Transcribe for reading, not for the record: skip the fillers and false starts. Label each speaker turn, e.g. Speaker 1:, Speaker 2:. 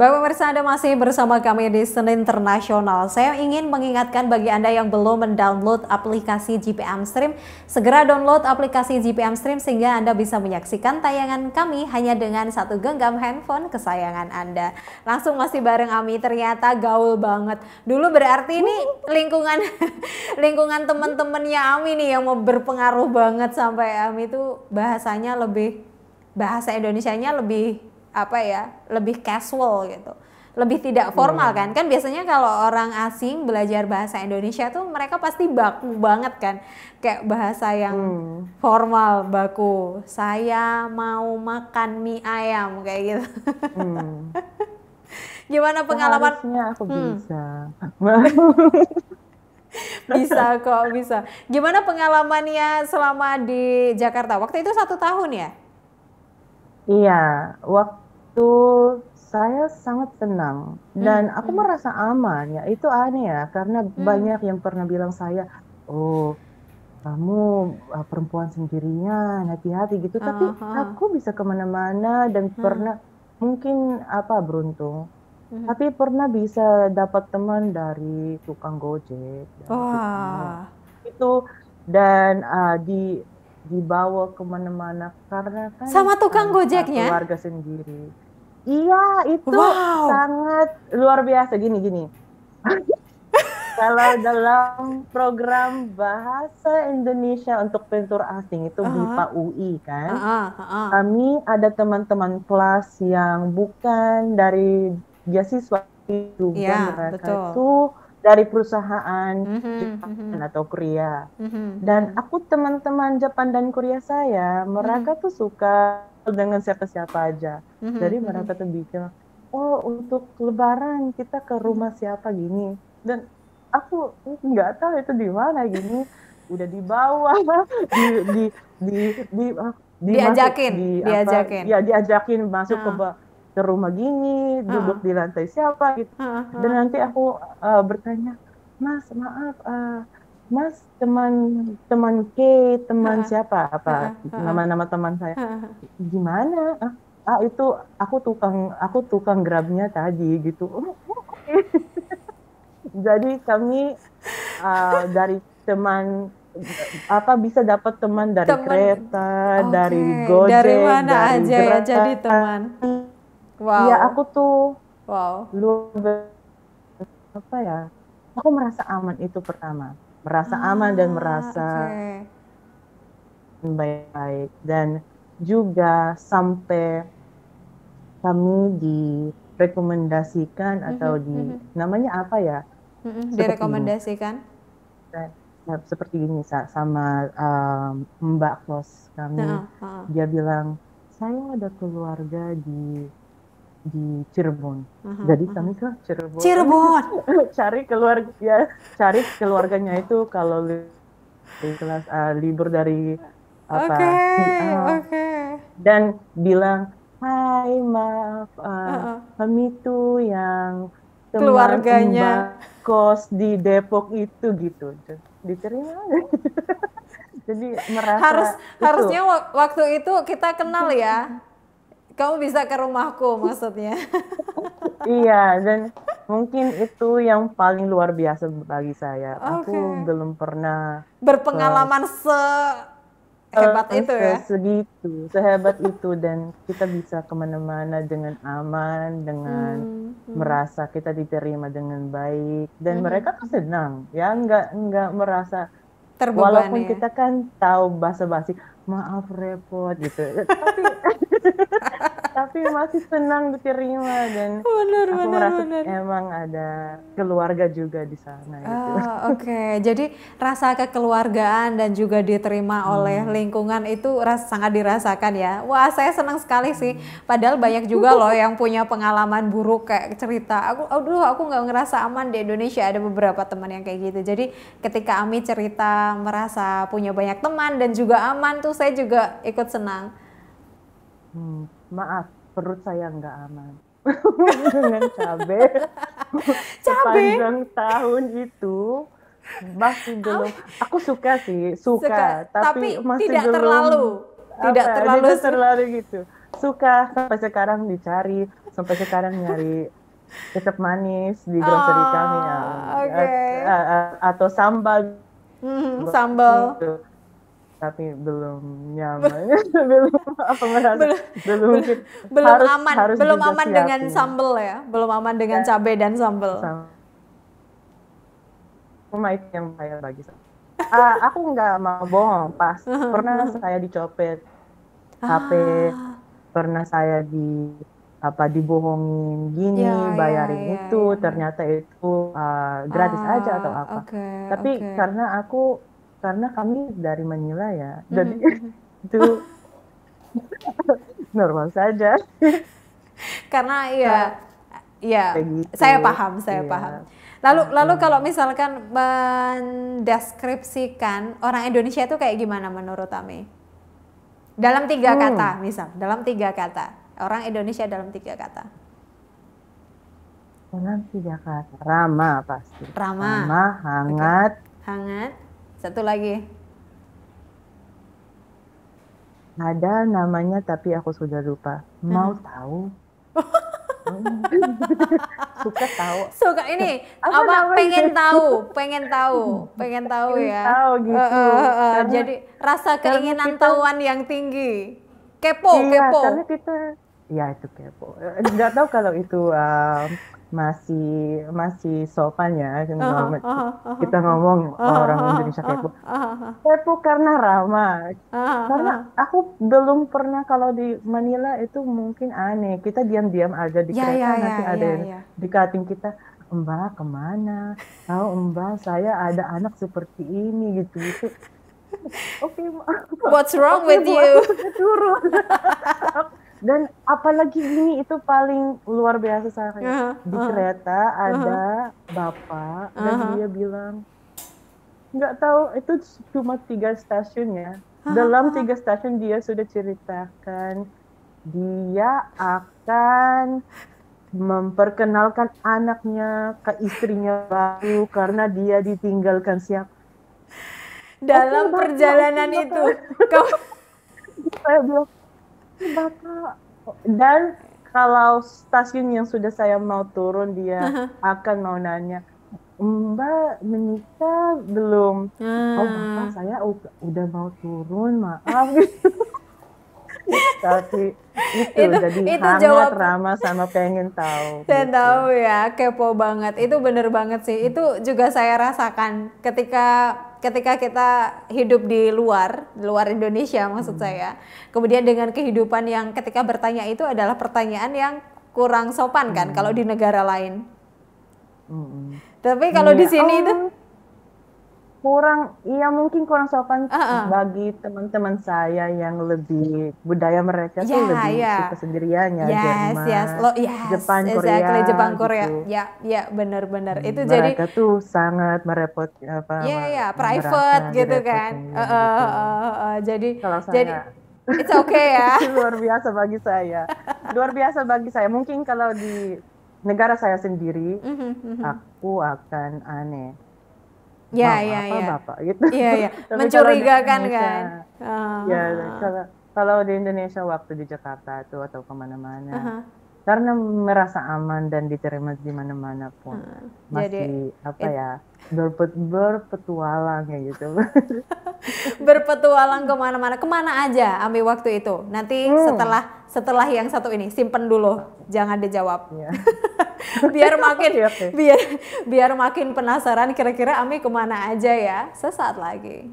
Speaker 1: Bapak pemirsa, Anda masih bersama kami di Senin Internasional. Saya ingin mengingatkan bagi Anda yang belum mendownload aplikasi GPM Stream, segera download aplikasi GPM Stream sehingga Anda bisa menyaksikan tayangan kami hanya dengan satu genggam handphone kesayangan Anda. Langsung masih bareng Ami, ternyata gaul banget. Dulu berarti ini lingkungan lingkungan teman-temannya Ami nih yang mau berpengaruh banget sampai Ami itu bahasa Indonesianya lebih apa ya, lebih casual gitu, lebih tidak formal kan. Kan biasanya kalau orang asing belajar bahasa Indonesia tuh mereka pasti baku banget kan, kayak bahasa yang formal, baku, saya mau makan mie ayam kayak gitu. Gimana pengalaman?
Speaker 2: Seharusnya aku bisa.
Speaker 1: Bisa kok, bisa. Gimana pengalamannya selama di Jakarta? Waktu itu 1 tahun ya?
Speaker 2: Iya, waktu saya sangat senang dan aku merasa aman ya. Itu aneh ya, karena banyak yang pernah bilang saya, oh kamu perempuan sendirian, hati-hati gitu. Tapi aku bisa kemana-mana dan pernah mungkin beruntung. Tapi pernah bisa dapat teman dari tukang gojek, dari
Speaker 1: Wah.
Speaker 2: itu dan dibawa kemana-mana karena kan
Speaker 1: Sama tukang
Speaker 2: tanpa
Speaker 1: gojeknya?
Speaker 2: keluarga sendiri. Iya, itu
Speaker 1: Wow.
Speaker 2: sangat luar biasa. Gini. Kalau dalam program bahasa Indonesia untuk pentur asing itu BIPA UI kan, kami ada teman-teman kelas yang bukan dari beasiswa, juga
Speaker 1: Iya,
Speaker 2: mereka
Speaker 1: betul.
Speaker 2: itu dari perusahaan Jepang atau Korea. Dan aku teman-teman Jepang dan Korea saya, mereka tuh suka dengan siapa-siapa aja. Jadi mereka tuh bikin, oh untuk Lebaran kita ke rumah siapa gini. Dan aku nggak tahu itu di mana gini. Udah dibawa, di di di di dimasuk
Speaker 1: Diajakin.
Speaker 2: diajakin masuk
Speaker 1: Heeh.
Speaker 2: ke rumah gini, duduk
Speaker 1: Heeh.
Speaker 2: di lantai siapa gitu.
Speaker 1: Heeh,
Speaker 2: Dan
Speaker 1: heeh.
Speaker 2: nanti aku bertanya, Mas, maaf, Mas teman K, teman
Speaker 1: Heeh.
Speaker 2: siapa,
Speaker 1: Heeh, heeh.
Speaker 2: nama-nama teman saya.
Speaker 1: Heeh.
Speaker 2: Gimana? Itu aku tukang grabnya tadi gitu. Oh, oke. Jadi kami dari teman bisa dapat teman dari
Speaker 1: Temen,
Speaker 2: kereta,
Speaker 1: oke.
Speaker 2: dari
Speaker 1: Dari
Speaker 2: Gojek,
Speaker 1: mana
Speaker 2: dari
Speaker 1: aja ya jadi
Speaker 2: Grab.
Speaker 1: teman?
Speaker 2: Iya,
Speaker 1: Wow.
Speaker 2: aku tuh
Speaker 1: Wow.
Speaker 2: luar apa ya? Aku merasa aman itu pertama, merasa aman dan merasa
Speaker 1: Oke.
Speaker 2: baik-baik dan juga sampai kami direkomendasikan atau namanya apa ya? Seperti ini.
Speaker 1: Direkomendasikan?
Speaker 2: Seperti ini sama Mbak kos kami,
Speaker 1: Heeh, heeh.
Speaker 2: dia bilang saya ada keluarga di Cirebon, jadi kami ke Cirebon
Speaker 1: Cirebon.
Speaker 2: cari keluarganya itu kalau di kelas libur dari
Speaker 1: Oke,
Speaker 2: apa
Speaker 1: oke.
Speaker 2: dan bilang hai maaf
Speaker 1: Heeh.
Speaker 2: kami tuh yang teman
Speaker 1: Keluarganya.
Speaker 2: Mbak kos di Depok itu gitu diterima. Jadi
Speaker 1: Harus
Speaker 2: merasa itu
Speaker 1: harusnya waktu itu kita kenal ya. Kamu bisa ke rumahku maksudnya.
Speaker 2: iya dan mungkin itu yang paling luar biasa bagi saya. Aku
Speaker 1: Oke.
Speaker 2: belum pernah ke
Speaker 1: Berpengalaman sehebat itu ya.
Speaker 2: sehebat itu dan kita bisa kemana-mana dengan aman, dengan merasa kita diterima dengan baik dan mereka tuh senang ya nggak merasa walaupun
Speaker 1: Terbebani ya.
Speaker 2: kita kan tahu basa-basi maaf repot gitu tapi masih senang diterima dan
Speaker 1: Benar,
Speaker 2: aku
Speaker 1: benar,
Speaker 2: merasa
Speaker 1: benar.
Speaker 2: emang ada keluarga juga di sana gitu.
Speaker 1: Oke. Jadi rasa kekeluargaan dan juga diterima oleh
Speaker 2: Hmm.
Speaker 1: lingkungan itu sangat dirasakan ya. Wah, saya senang sekali sih. Padahal banyak juga loh yang punya pengalaman buruk kayak cerita. Aku nggak ngerasa aman di Indonesia. Ada beberapa teman yang kayak gitu. Jadi ketika Ami cerita merasa punya banyak teman dan juga aman tuh, saya juga ikut senang.
Speaker 2: Maaf, perut saya nggak aman dengan cabai
Speaker 1: Cabe,
Speaker 2: sepanjang tahun itu masih belum. Aku suka sih, suka, tapi
Speaker 1: tapi
Speaker 2: masih
Speaker 1: tidak
Speaker 2: belum
Speaker 1: terlalu, tidak terlalu.
Speaker 2: tidak terlalu gitu. suka sampai sekarang dicari, sampai sekarang nyari kecap manis di grocery kami ya,
Speaker 1: Oke.
Speaker 2: atau sambal
Speaker 1: Sambal.
Speaker 2: gitu. Tapi belum nyaman, belum apa merasa
Speaker 1: Belum
Speaker 2: belum
Speaker 1: belum
Speaker 2: mungkin
Speaker 1: belum
Speaker 2: harus
Speaker 1: aman,
Speaker 2: harus
Speaker 1: belum
Speaker 2: juga
Speaker 1: aman dengan
Speaker 2: siapin
Speaker 1: sambal ya, belum aman dengan
Speaker 2: ya,
Speaker 1: cabai dan sambal.
Speaker 2: sama itu yang saya bagi saya. Aku nggak mau bohong, pas pernah saya dicopet HP,
Speaker 1: Ah,
Speaker 2: pernah saya dibohongin gini,
Speaker 1: ya ya
Speaker 2: bayarin
Speaker 1: ya
Speaker 2: itu,
Speaker 1: ya.
Speaker 2: ternyata itu gratis aja atau apa.
Speaker 1: Oke
Speaker 2: Tapi
Speaker 1: oke.
Speaker 2: karena kami dari Manila ya, jadi
Speaker 1: Mhm.
Speaker 2: itu normal saja.
Speaker 1: Karena ya, ya,
Speaker 2: Kayak gitu.
Speaker 1: saya paham, saya
Speaker 2: Iya.
Speaker 1: paham. Lalu kalau
Speaker 2: Hmm.
Speaker 1: misalkan mendeskripsikan orang Indonesia itu kayak gimana menurut Ami? Dalam 3 kata, misal, dalam 3 kata. Orang Indonesia dalam 3 kata.
Speaker 2: Dalam 3 kata. Ramah pasti.
Speaker 1: Ramah.
Speaker 2: Ramah,
Speaker 1: Oke.
Speaker 2: hangat.
Speaker 1: Hangat. Satu lagi.
Speaker 2: Ada namanya tapi aku sudah lupa. Mau tahu? Suka tahu.
Speaker 1: Suka ini
Speaker 2: Apa
Speaker 1: apa
Speaker 2: namanya?
Speaker 1: pengen tahu
Speaker 2: Ingin
Speaker 1: ya.
Speaker 2: tahu gitu.
Speaker 1: Jadi rasa
Speaker 2: Karena
Speaker 1: keinginan
Speaker 2: kita,
Speaker 1: tahuan yang tinggi. Kepo,
Speaker 2: iya,
Speaker 1: kepo.
Speaker 2: karena kita, ya itu kepo. Nggak tahu kalau itu masih masih sopan ya. Kita ngomong orang Indonesia kepo. Kepo karena ramah. Karena aku belum pernah kalau di Manila itu mungkin aneh. Kita diam-diam aja di
Speaker 1: Ya
Speaker 2: kereta
Speaker 1: ya ya
Speaker 2: nanti ada
Speaker 1: ya
Speaker 2: yang
Speaker 1: ya.
Speaker 2: dekatin kita. Mbak kemana? Tahu Mbak saya ada anak seperti ini gitu-gitu. Oke,
Speaker 1: What's wrong
Speaker 2: oke
Speaker 1: with
Speaker 2: Bu,
Speaker 1: you?
Speaker 2: aku sudah turun. Dan apalagi ini itu paling luar biasa saya. Di kereta ada bapak dan dia bilang, nggak tahu itu cuma 3 stasiun ya. Dalam 3 stasiun dia sudah ceritakan dia akan memperkenalkan anaknya ke istrinya baru karena dia ditinggalkan siapa.
Speaker 1: Dalam
Speaker 2: Bapak,
Speaker 1: perjalanan
Speaker 2: Bapak.
Speaker 1: itu, kau
Speaker 2: Saya bilang, Bapak. Dan kalau stasiun yang sudah saya mau turun, dia akan mau nanya, Mbak menikah belum? Oh Bapak, saya udah mau turun, maaf. Tapi itu jadi
Speaker 1: itu
Speaker 2: hangat,
Speaker 1: jawab
Speaker 2: ramah, sama pengen tahu.
Speaker 1: saya
Speaker 2: Gitu.
Speaker 1: tahu ya, kepo banget. Itu bener banget sih. Itu juga saya rasakan ketika kita hidup di luar Indonesia maksud saya. Kemudian dengan kehidupan yang ketika bertanya itu adalah pertanyaan yang kurang sopan kan kalau di negara lain. Tapi kalau di sini itu
Speaker 2: mungkin kurang sopan bagi teman-teman saya yang lebih budaya mereka tuh lebih suka sendiriannya, Jerman, Jepang, Korea,
Speaker 1: Jepang, Korea.
Speaker 2: gitu.
Speaker 1: Ya, benar-benar. Itu
Speaker 2: Mereka
Speaker 1: jadi
Speaker 2: tuh sangat
Speaker 1: private gitu kan.
Speaker 2: gitu.
Speaker 1: Jadi
Speaker 2: Kalau
Speaker 1: jadi
Speaker 2: saya
Speaker 1: it's okay ya.
Speaker 2: luar biasa bagi saya. Luar biasa bagi saya. Mungkin kalau di negara saya sendiri, aku akan aneh.
Speaker 1: Ya,
Speaker 2: Bapak gitu.
Speaker 1: Iya.
Speaker 2: Tapi
Speaker 1: Mencurigakan kan.
Speaker 2: Ya, kalau di Indonesia waktu di Jakarta tuh atau kemana-mana, karena merasa aman dan diterima di mana-mana pun, masih berpetualang ya gitu.
Speaker 1: Berpetualang kemana aja Ami waktu itu? Nanti setelah yang satu ini simpen dulu, jangan dijawab. biar makin biar makin penasaran kira-kira Ami kemana aja ya sesaat lagi.